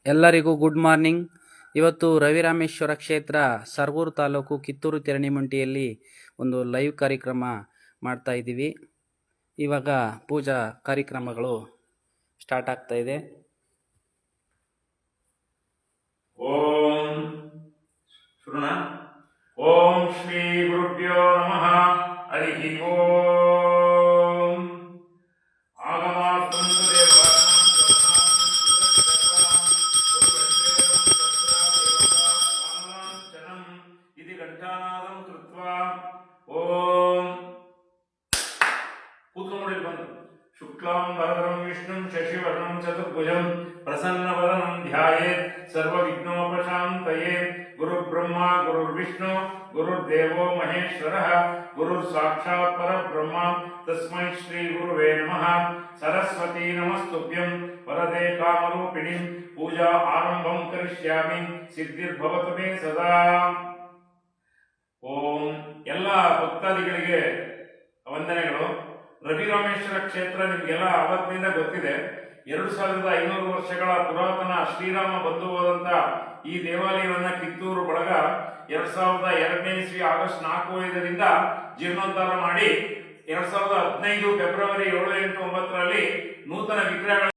ಎಲ್ಲರಿಗೂ good morning. ಇವತ್ತು ರವಿರಾಮೇಶ್ವರ ಕ್ಷೇತ್ರ ಸರಗೂರು ತಾಲೂಕು ಕಿತ್ತೂರು ತೆರಣಿಮಂಟಿಯಲ್ಲಿ ಒಂದು ಲೈವ್ ಕಾರ್ಯಕ್ರಮ ಮಾಡ್ತಾ ಇದ್ದೀವಿ. ಇವಾಗ ಪೂಜಾ ಕಾರ್ಯಕ್ರಮಗಳು ಸ್ಟಾರ್ಟ್ ಆಗ್ತಾ ಇದೆ. ಓಂ ಶ್ರೀ ಗುರುಭ್ಯೋ ನಮಃ. ಹರಿ ಓಂ. इति घंटानादं कृत्वा ओम ಕೂತ್ಕೊಂಡ್ಬಿಡಿ ಬಂದು. ಶುಕ್ಲಾಂ ವರದರಂ ವಿಷ್ಣುಂ ಶಶಿವರ್ಣಂ ಚತುರ್ಭುಜಂ ಪ್ರಸನ್ನವದನಂ ಧ್ಯಾಯೇತ್ ಸರ್ವವಿಘ್ನೋಪಶಾಂತಯೇ. ಗುರುರ್ಬ್ರಹ್ಮ ಗುರುರ್ವಿಷ್ಣು ಗುರುರ್ದೇವೋ ಮಹೇಶ್ವರಃ ಗುರುರ್ ಸಾಕ್ಷಾತ್ ಪರಬ್ರಹ್ಮ ತಸ್ಮೈ ಶ್ರೀ ಗುರುವೇ ನಮಃ. ಸರಸ್ವತೀ ನಮಸ್ತುಭ್ಯಂ ವರದೆ ಕಾಮರೂಪಿಣಿ. ಪೂಜಾ ಆರಂಭಂ ಕರಿಷ್ಯಾಮಿ. ಸಿದ್ಧಿರ್ಭವತು ಮೇ ಸದಾ. ಓಂ. ಎಲ್ಲ ಭಕ್ತಾದಿಗಳಿಗೆ ವಂದನೆಗಳು. ರವಿರಾಮೇಶ್ವರ ಕ್ಷೇತ್ರ ನಿಮಗೆಲ್ಲ ಅವತ್ತಿನಿಂದ ಗೊತ್ತಿದೆ. 2500 ವರ್ಷಗಳ ಪುರಾತನ ಶ್ರೀರಾಮ ಬಂದು ಹೋದಂತ ಈ ದೇವಾಲಯವನ್ನ ಕಿತ್ತೂರು ಬಳಗ 2002ನೇ ಇಸ್ವಿ ಆಗಸ್ಟ್ 4-5ರಿಂದ ಜೀರ್ಣೋದ್ಧಾರ ಮಾಡಿ 2015 ಫೆಬ್ರವರಿ 7, 8, 9ರಲ್ಲಿ ನೂತನ ವಿಗ್ರಹಗಳ